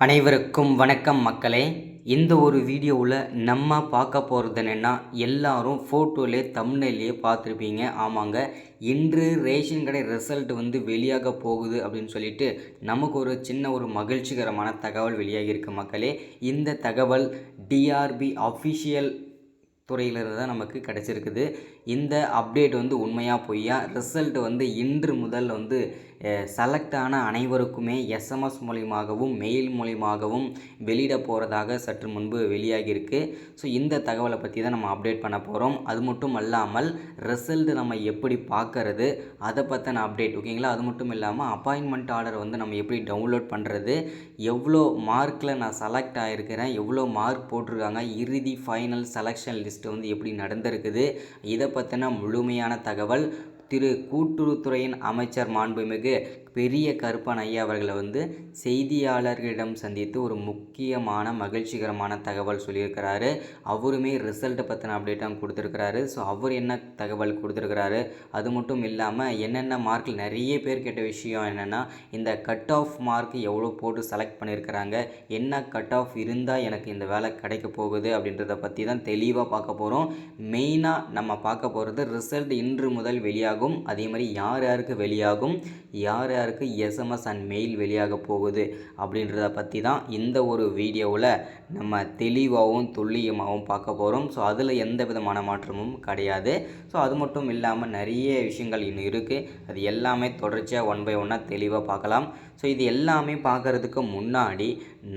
அனைவருக்கும் வணக்கம் மக்களே. இந்த ஒரு வீடியோவில் நம்ம பார்க்க போகிறது என்னென்னா, எல்லாரும் ஃபோட்டோலே தம்ப்நெயிலே பார்த்துருப்பீங்க. ஆமாங்க, இன்று ரேஷன் கடை ரிசல்ட் வெளியாக போகுது அப்படின்னு சொல்லிட்டு நமக்கு ஒரு சின்ன ஒரு மகிழ்ச்சிகரமான தகவல் வெளியாகியிருக்கு மக்களே. இந்த தகவல் டிஆர்பி அஃபிஷியல் துறையிலிருந்து தான் நமக்கு கிடச்சிருக்குது. இந்த அப்டேட் உண்மையா பொய்யா, ரிசல்ட் இன்று முதல் செலக்ட் ஆன அனைவருக்குமே எஸ்எம்எஸ் மூலியமாகவும் மெயில் மூலியமாகவும் வெளியிட போகிறதாக சற்று முன்பு வெளியாகியிருக்கு. ஸோ இந்த தகவலை பற்றி தான் நம்ம அப்டேட் பண்ண போகிறோம். அது மட்டும் அல்லாமல் ரிசல்ட் நம்ம எப்படி பார்க்கறது அதை பற்றின அப்டேட், ஓகேங்களா. அது மட்டும் இல்லாமல் அப்பாயின்மெண்ட் ஆர்டர் நம்ம எப்படி டவுன்லோட் பண்ணுறது, எவ்வளோ மார்க்கில் நான் செலக்ட் ஆகிருக்கிறேன், எவ்வளோ மார்க் போட்டிருக்காங்க, இறுதி ஃபைனல் செலெக்ஷன் லிஸ்ட்டு எப்படி நடந்திருக்குது, இதை பற்றின முழுமையான தகவல் கூட்டுறவுத்துறையின் அமைச்சர் மாண்புமிகு பெரிய கருப்பன் ஐயா அவர்களை செய்தியாளர்களிடம் சந்தித்து ஒரு முக்கியமான மகிழ்ச்சிகரமான தகவல் சொல்லியிருக்கிறாரு. அவருமே ரிசல்ட்டை பற்றின அப்டேட்டாக கொடுத்துருக்கிறாரு. ஸோ அவர் என்ன தகவல் கொடுத்துருக்கிறாரு, அது மட்டும் இல்லாமல் என்னென்ன மார்க்கில் நிறைய பேர் கேட்ட விஷயம் என்னென்னா, இந்த கட் ஆஃப் மார்க் எவ்வளோ போட்டு செலக்ட் பண்ணியிருக்கிறாங்க, என்ன கட் ஆஃப் இருந்தால் எனக்கு இந்த வேலை கிடைக்க போகுது அப்படின்றத பற்றி தான் தெளிவாக பார்க்க போகிறோம். மெயினாக நம்ம பார்க்க போகிறது ரிசல்ட் இன்று முதல் வெளியாகும், அதே மாதிரி யார் யாருக்கு வெளியாகும், யார் யாருக்கு எஸ்எம்எஸ் அண்ட் மெயில் வெளியாக போகுது அப்படின்றத பற்றி தான் இந்த ஒரு வீடியோவில் நம்ம தெளிவாகவும் துல்லியமாகவும் பார்க்க போகிறோம். ஸோ அதில் எந்த விதமான மாற்றமும் கிடையாது. ஸோ அது மட்டும் இல்லாமல் நிறைய விஷயங்கள் இன்னும் இருக்குது. அது எல்லாமே தொடர்ச்சியாக ஒன் பை ஒன்னாக தெளிவாக பார்க்கலாம். ஸோ இது எல்லாமே பார்க்குறதுக்கு முன்னாடி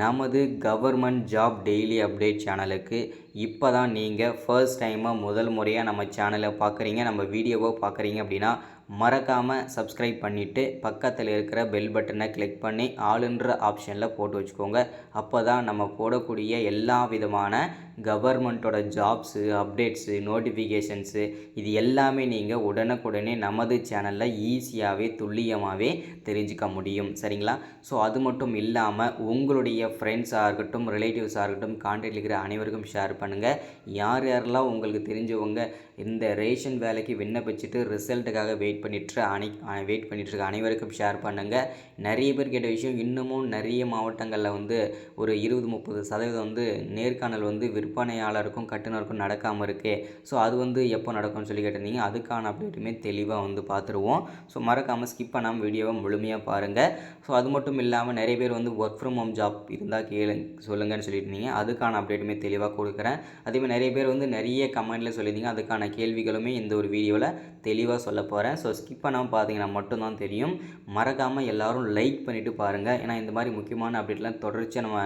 நமது கவர்மெண்ட் ஜாப் டெய்லி அப்டேட் சேனலுக்கு இப்போ தான் நீங்கள் ஃபர்ஸ்ட் டைமாக முதல் முறையாக நம்ம சேனலை பார்க்குறீங்க, நம்ம வீடியோவை பார்க்குறீங்க அப்படின்னா மறக்காமல் சப்ஸ்கிரைப் பண்ணிவிட்டு பக்கத்தில் இருக்கிற பெல் பட்டனை கிளிக் பண்ணி ஆளுன்ற ஆப்ஷனில் போட்டு வச்சுக்கோங்க. அப்போ தான் நம்ம போடக்கூடிய எல்லா விதமான கவர்மெண்ட்டோட ஜாப்ஸு, அப்டேட்ஸு, நோட்டிஃபிகேஷன்ஸு இது எல்லாமே நீங்கள் உடனுக்குடனே நமது சேனலில் ஈஸியாகவே துல்லியமாகவே தெரிஞ்சுக்க முடியும், சரிங்களா. ஸோ அது மட்டும் இல்லாமல் உங்களுடைய ஃப்ரெண்ட்ஸாக இருக்கட்டும், ரிலேட்டிவ்ஸாக இருக்கட்டும், கான்டாக்டில் இருக்கிற அனைவருக்கும் ஷேர் பண்ணுங்கள். யார் யாரெல்லாம் உங்களுக்கு தெரிஞ்சவங்க இந்த ரேஷன் வேலைக்கு விண்ணப்பிச்சுட்டு ரிசல்ட்டுக்காக வெயிட் பண்ணிட்டுருக்க அனைவருக்கும் ஷேர் பண்ணுங்கள். நிறைய பேர் கேட்ட விஷயம், இன்னமும் நிறைய மாவட்டங்களில் ஒரு 20-30% நேர்காணல் விற்பனையாளருக்கும் கட்டுனருக்கும் நடக்காமல் இருக்கே. ஸோ அது எப்போ நடக்கும்னு சொல்லி கேட்டிருந்தீங்க. அதுக்கான அப்டேட்டுமே தெளிவாக பார்த்துருவோம். ஸோ மறக்காமல் ஸ்கிப் பண்ணாமல் வீடியோவை முழுமையாக பாருங்கள். ஸோ அது மட்டும் இல்லாமல் நிறைய பேர் ஒர்க் ஃப்ரம் ஹோம் ஜாப் இருந்தால் சொல்லுங்கன்னு சொல்லியிருந்தீங்க. அதுக்கான அப்டேட்டுமே தெளிவாக கொடுக்குறேன். அதேமாதிரி நிறைய பேர் நிறைய கமெண்ட்டில் சொல்லியிருந்தீங்க. அதுக்கான கேள்விகளுமே இந்த ஒரு வீடியோவில் தெளிவாக சொல்ல போகிறேன். ஸோ ஸ்கிப் பண்ணாமல் பார்த்தீங்கன்னா மட்டும்தான் தெரியும். மறக்காமல் எல்லோரும் லைக் பண்ணிவிட்டு பாருங்கள். ஏன்னா இந்த மாதிரி முக்கியமான அப்டேட்லாம் தொடர்ச்சியாக நம்ம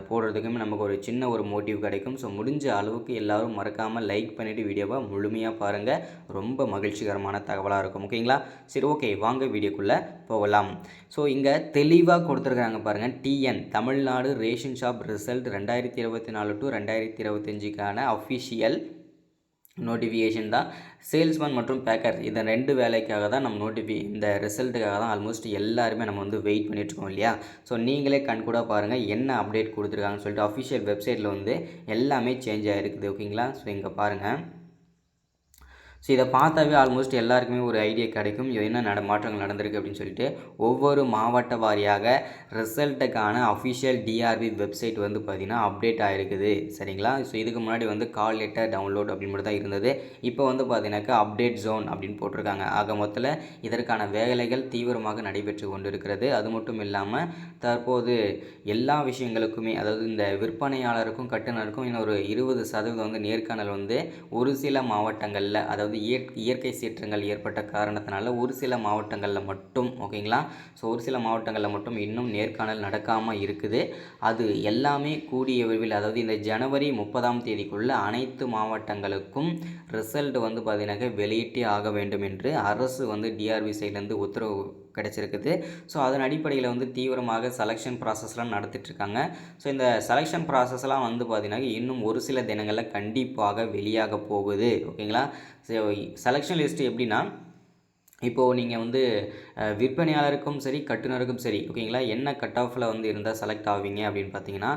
போடுறதுக்குமே நமக்கு ஒரு சின்ன ஒரு மோட்டிவ் கிடைக்கும். ஸோ முடிஞ்ச அளவுக்கு எல்லோரும் மறக்காமல் லைக் பண்ணிவிட்டு வீடியோவை முழுமையாக பாருங்கள். ரொம்ப மகிழ்ச்சிகரமான தகவலாக இருக்கும், ஓகேங்களா. சரி, ஓகே, வாங்க வீடியோக்குள்ளே போகலாம். ஸோ இங்கே தெளிவாக கொடுத்துருக்குறாங்க பாருங்கள். TN Tamil Nadu ration shop result 2024 to 2025க்கான அஃபிஷியல் நோட்டிஃபிகேஷன் தான். சேல்ஸ்மேன் மற்றும் பேக்கர் இந்த 2 வேலைக்காக தான் நம்ம இந்த ரிசல்ட்டுக்காக தான் ஆல்மோஸ்ட் எல்லாருமே நம்ம வெயிட் பண்ணிட்டுருக்கோம் இல்லையா. ஸோ நீங்களே கண்கூட பாருங்கள் என்ன அப்டேட் கொடுத்துருக்காங்கன்னு சொல்லிட்டு. அஃபிஷியல் வெப்சைட்டில் எல்லாமே சேஞ்ச் ஆகிருக்குது, ஓகேங்களா. ஸோ இங்கே பாருங்கள். ஸோ இதை பார்த்தாவே ஆல்மோஸ்ட் எல்லாருக்குமே ஒரு ஐடியா கிடைக்கும் என்ன மாற்றங்கள் நடந்திருக்கு அப்படின்னு சொல்லிட்டு. ஒவ்வொரு மாவட்ட வாரியாக ரிசல்ட்டுக்கான அஃபிஷியல் டிஆர்பி வெப்சைட் பார்த்திங்கன்னா அப்டேட் ஆகிருக்குது, சரிங்களா. ஸோ இதுக்கு முன்னாடி கால் லெட்டர் டவுன்லோட் அப்படின்னு மட்டும் தான் இருந்தது. இப்போ பார்த்திங்கனாக்கா அப்டேட் ஜோன் அப்படின்னு போட்டிருக்காங்க. ஆக மொத்தத்தில் இதற்கான வேலைகள் தீவிரமாக நடைபெற்று கொண்டு இருக்கிறது. அது மட்டும் இல்லாமல் தற்போது எல்லா விஷயங்களுக்குமே, அதாவது இந்த விற்பனையாளருக்கும் கட்டுனருக்கும் இன்னும் ஒரு 20% நேர்காணல் ஒரு சில மாவட்டங்களில், அதாவது இயற்கை சீற்றங்கள் ஏற்பட்ட காரணத்தினால ஒரு சில மாவட்டங்களில் மட்டும், ஓகேங்களா. ஸோ ஒரு சில மாவட்டங்களில் மட்டும் இன்னும் நேர்காணல் நடக்காமல் இருக்குது. அது எல்லாமே கூடிய விரைவில், அதாவது இந்த ஜனவரி 30ஆம் தேதிக்குள்ளே அனைத்து மாவட்டங்களுக்கும் ரிசல்ட் பார்த்தீங்கன்னாக்க வெளியிட்டே ஆக வேண்டும் என்று அரசு டிஆர்பி சைட்லேருந்து உத்தரவு கிடச்சிருக்குது. ஸோ அதன் அடிப்படையில் தீவிரமாக செலெக்ஷன் ப்ராசஸ்லாம் நடத்திட்டுருக்காங்க. ஸோ இந்த செலெக்ஷன் ப்ராசஸ்லாம் பார்த்திங்கன்னா இன்னும் ஒரு சில தினங்களில் கண்டிப்பாக வெளியாக போகுது, ஓகேங்களா. ஸோ செலெக்ஷன் லிஸ்ட்டு எப்படின்னா, இப்போது நீங்கள் வந்து விற்பனையாளருக்கும் சரி கட்டுனருக்கும் சரி ஓகேங்களா, என்ன கட் ஆஃபில் வந்து இருந்தால் செலக்ட் ஆவீங்க அப்படின்னு பார்த்தீங்கன்னா,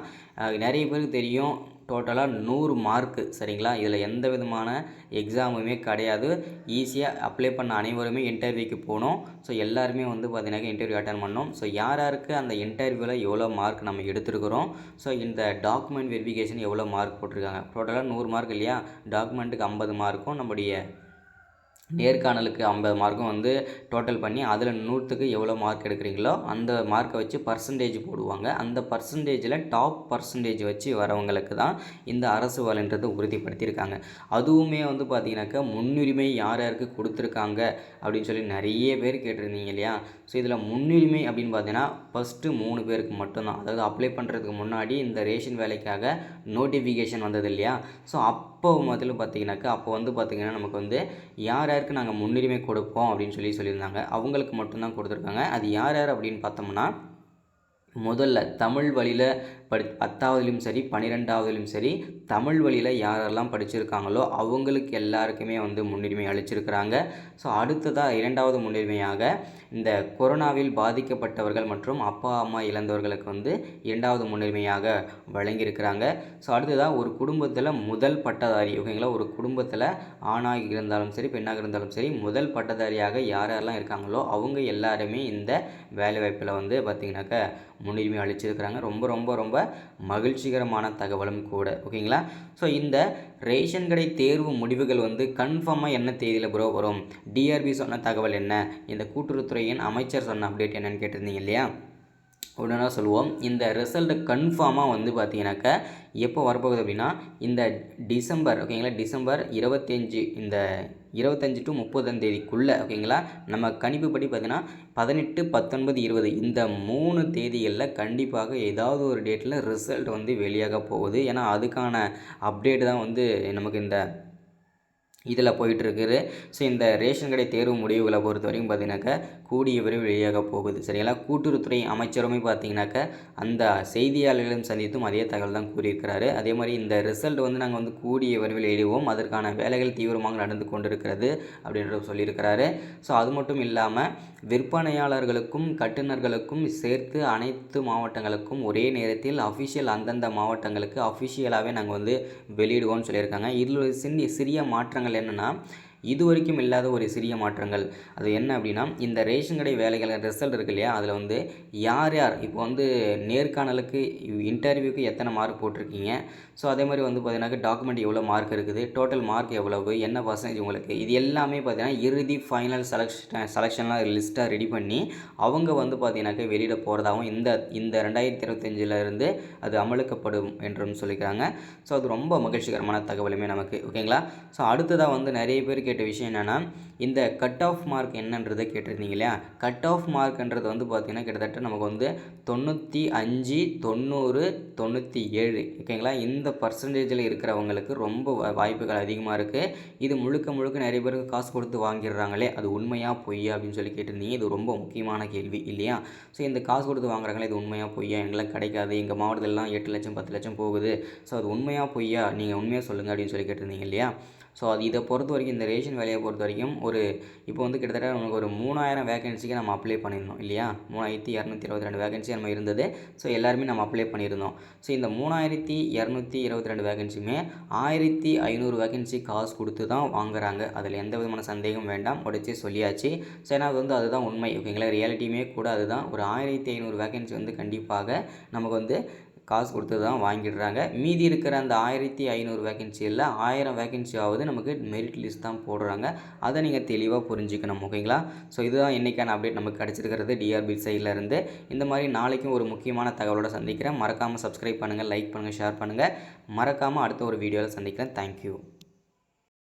நிறைய பேருக்கு தெரியும் டோட்டலாக 100 மார்க்கு சரிங்களா. இதில் எந்த விதமான எக்ஸாமுமே கிடையாது. ஈஸியாக அப்ளை பண்ண அனைவருமே இன்டர்வியூக்கு போகணும். ஸோ எல்லாருமே வந்து பார்த்தீங்கன்னாக்கா இன்டர்வியூ அட்டன் பண்ணணும். ஸோ யார் யாருக்கு அந்த இன்டர்வியூவில் எவ்வளோ மார்க் நம்ம எடுத்துருக்கிறோம், ஸோ இந்த டாக்குமெண்ட் வெரிஃபிகேஷன் எவ்வளோ மார்க் போட்டிருக்காங்க. டோட்டலாக 100 மார்க் இல்லையா, டாக்குமெண்ட்டுக்கு 50 மார்க்கும் நம்முடைய நேர்காணலுக்கு 50 மார்க்கும் வந்து டோட்டல் பண்ணி அதில் 100க்கு எவ்வளோ மார்க் எடுக்கிறீங்களோ அந்த மார்க்கை வச்சு பர்சன்டேஜ் போடுவாங்க. அந்த பர்சன்டேஜில் டாப் பர்சன்டேஜ் வச்சு வரவங்களுக்கு தான் இந்த அரசு வேலைன்றதை உறுதிப்படுத்தியிருக்காங்க. அதுவுமே வந்து பார்த்திங்கனாக்கா முன்னுரிமை யார் யாருக்கு கொடுத்துருக்காங்க அப்படின்னு சொல்லி நிறைய பேர் கேட்டிருந்தீங்க இல்லையா. ஸோ இதில் முன்னுரிமை அப்படின்னு பார்த்தீங்கன்னா ஃபஸ்ட்டு 3 பேருக்கு மட்டும்தான். அதாவது அப்ளை பண்ணுறதுக்கு முன்னாடி இந்த ரேஷன் வேலைக்காக நோட்டிஃபிகேஷன் வந்தது இல்லையா. ஸோ அப்போ முதல்ல பார்த்தீங்கன்னாக்கா அப்போ வந்து பார்த்திங்கன்னா நமக்கு வந்து யார் யாருக்கு நாங்கள் முன்னுரிமை கொடுப்போம் அப்படின்னு சொல்லியிருந்தாங்க. அவங்களுக்கு மட்டும்தான் கொடுத்துருக்காங்க. அது யார் யார் அப்படின்னு பார்த்தோம்னா, முதல்ல தமிழ் வழியில் 10ஆவதுலேயும் சரி 12ஆவதுலேயும் சரி தமிழ் வழியில் யாரெல்லாம் படிச்சிருக்காங்களோ அவங்களுக்கு எல்லாருக்குமே வந்து முன்னுரிமை அளிச்சிருக்கிறாங்க. ஸோ அடுத்ததாக 2வது முன்னுரிமையாக இந்த கொரோனாவில் பாதிக்கப்பட்டவர்கள் மற்றும் அப்பா அம்மா இழந்தவர்களுக்கு வந்து 2வது முன்னுரிமையாக வழங்கியிருக்கிறாங்க. ஸோ அடுத்ததாக ஒரு குடும்பத்தில் முதல் பட்டதாரி ஓகேங்களா, ஒரு குடும்பத்தில் ஆணாக இருந்தாலும் சரி பெண்ணாக இருந்தாலும் சரி முதல் பட்டதாரியாக யாரெல்லாம் இருக்காங்களோ அவங்க எல்லாருமே இந்த வேலைவாய்ப்பில் வந்து பார்த்திங்கனாக்கா முன்னுரிமை அளிச்சிருக்கிறாங்க. ரொம்ப ரொம்ப ரொம்ப மகிழ்ச்சிகரமான தகவலும் கூட ஓகேங்களா. ஸோ இந்த ரேஷன் கடை தேர்வு முடிவுகள் வந்து கன்ஃபார்மாக என்ன தேதியில் ப்ரோ வரும், டிஆர்பி சொன்ன தகவல் என்ன, இந்த கூட்டுறவுத்துறையின் அமைச்சர் சொன்ன அப்டேட் என்னன்னு கேட்டிருந்தீங்க இல்லையா. உடனே சொல்லுவோம். இந்த ரிசல்ட்டு கன்ஃபார்மாக வந்து பார்த்தீங்கன்னாக்கா எப்போ வரப்போகுது அப்படின்னா இந்த டிசம்பர் ஓகேங்களா, டிசம்பர் 25 இந்த 25 to 30 தேதிக்குள்ளே ஓகேங்களா. நம்ம கணிப்புப்படி பார்த்தீங்கன்னா 18, 19, 20 இந்த 3 தேதிகளில் கண்டிப்பாக ஏதாவது ஒரு டேட்டில் ரிசல்ட் வந்து வெளியாக போகுது. ஏன்னா அதுக்கான அப்டேட் தான் வந்து நமக்கு இந்த இதில் போயிட்டுருக்குது. ஸோ இந்த ரேஷன் கடை தேர்வு முடிவுகளை பொறுத்த வரைக்கும் பார்த்தீங்கன்னாக்கா கூடிய விரைவில் வெளியாக போகுது சரிங்களா. கூட்டுறவுத்துறை அமைச்சருமே பார்த்தீங்கன்னாக்கா அந்த செய்தியாளர்களும் சந்தித்தும் அதே தகவல் தான் கூறியிருக்கிறாரு. அதே மாதிரி இந்த ரிசல்ட் வந்து நாங்கள் வந்து கூடிய விரைவில் எழுதுவோம், அதற்கான வேலைகள் தீவிரமாக நடந்து கொண்டிருக்கிறது அப்படின்ற சொல்லியிருக்கிறாரு. ஸோ அது மட்டும் இல்லாமல் விற்பனையாளர்களுக்கும் கட்டுநர்களுக்கும் சேர்த்து அனைத்து மாவட்டங்களுக்கும் ஒரே நேரத்தில் அஃபிஷியல் அந்தந்த மாவட்டங்களுக்கு அஃபிஷியலாகவே நாங்கள் வந்து வெளியிடுவோம்னு சொல்லியிருக்காங்க. இதில் சிறிய மாற்றங்கள் என்னென்னா, இது வரைக்கும் இல்லாத ஒரு சிறிய மாற்றங்கள். அது என்ன அப்படின்னா, இந்த ரேஷன் கடை வேலைகள் ரிசல்ட் இருக்கு இல்லையா, அதில் வந்து யார் யார் இப்போ வந்து நேர்காணலுக்கு இன்டர்வியூக்கு எத்தனை மார்க் போட்டிருக்கீங்க, ஸோ அதே மாதிரி வந்து பார்த்தீங்கன்னாக்கா டாக்குமெண்ட் எவ்வளோ மார்க் இருக்குது, டோட்டல் மார்க் எவ்வளவு, என்ன பர்சன்டேஜ் உங்களுக்கு, இது எல்லாமே பார்த்தீங்கன்னா இறுதி ஃபைனல் செலெக்ஷன்லாம் லிஸ்ட்டாக ரெடி பண்ணி அவங்க வந்து பார்த்தீங்கன்னாக்கா வெளியிட போகிறதாகவும் இந்த 2025 அது அமலுக்கப்படும் என்றும் சொல்லிக்கிறாங்க. ஸோ அது ரொம்ப மகிழ்ச்சிகரமான தகவலுமே நமக்கு ஓகேங்களா. ஸோ அடுத்ததாக வந்து நிறைய பேர் கேட்ட விஷயம் என்னென்னா, இந்த கட் ஆஃப் மார்க் என்னன்றதை கேட்டிருந்தீங்க இல்லையா. கட் ஆஃப் மார்க்ன்றது வந்து பார்த்திங்கன்னா கிட்டத்தட்ட நமக்கு வந்து 95, 90, 97 ஓகேங்களா. இந்த பர்சன்டேஜில் இருக்கிறவங்களுக்கு ரொம்ப வாய்ப்புகள் அதிகமாக இருக்குது. இது முழுக்க நிறைய பேருக்கு காசு கொடுத்து வாங்கிடுறாங்களே, அது உண்மையா பொய்யா அப்படின்னு சொல்லி கேட்டிருந்தீங்க. இது ரொம்ப முக்கியமான கேள்வி இல்லையா. ஸோ இந்த காசு கொடுத்து வாங்குறாங்களே, இது உண்மையா பொய்யா, எங்களுக்கு கிடைக்காது, எங்கள் மாவட்டத்திலலாம் 8 லட்சம் 10 லட்சம் போகுது, ஸோ அது உண்மையா பொய்யா நீங்கள் உண்மையாக சொல்லுங்கள் அப்படின்னு சொல்லி கேட்டிருந்தீங்க இல்லையா. ஸோ அது இதை பொறுத்த வரைக்கும் இந்த ரேஷன் வேலையை பொறுத்த வரைக்கும் இப்போ வந்து கிட்டத்தட்ட நமக்கு ஒரு 3000 வேகன்சிக்கு நம்ம அப்ளை பண்ணியிருந்தோம் இல்லையா. 3222 வேகன்சி நம்ம இருந்தது. ஸோ எல்லாருமே நம்ம அப்ளை பண்ணியிருந்தோம். ஸோ இந்த 3222 வேகன்சியுமே 1500 வேகன்சி காசு கொடுத்து தான் வாங்குறாங்க. அதில் எந்த விதமான சந்தேகம் வேண்டாம், உடச்சே சொல்லியாச்சு. ஸோ ஏன்னா அது வந்து அதுதான் உண்மை ஓகேங்களா. ரியாலிட்டியுமே கூட அதுதான். ஒரு 1500 வேகன்சி வந்து கண்டிப்பாக நமக்கு வந்து காசு கொடுத்து தான் வாங்கிடுறாங்க. மீதி இருக்கிற அந்த 1500 வேகன்சியில் 1000 வேகன்சியாவது நமக்கு மெரிட் லிஸ்ட் தான் போடுறாங்க. அதை நீங்கள் தெளிவாக புரிஞ்சுக்கணும் ஓகேங்களா. ஸோ இதுதான் இன்றைக்கான அப்டேட் நமக்கு கிடச்சிருக்கிறது டிஆர்பி சைடில் இருந்து. இந்த மாதிரி நாளைக்கும் ஒரு முக்கியமான தகவலோடு சந்திக்கிறேன். மறக்காமல் சப்ஸ்கிரைப் பண்ணுங்கள், லைக் பண்ணுங்கள், ஷேர் பண்ணுங்கள். மறக்காமல் அடுத்த ஒரு வீடியோவில் சந்திக்கிறேன். தேங்க்யூ.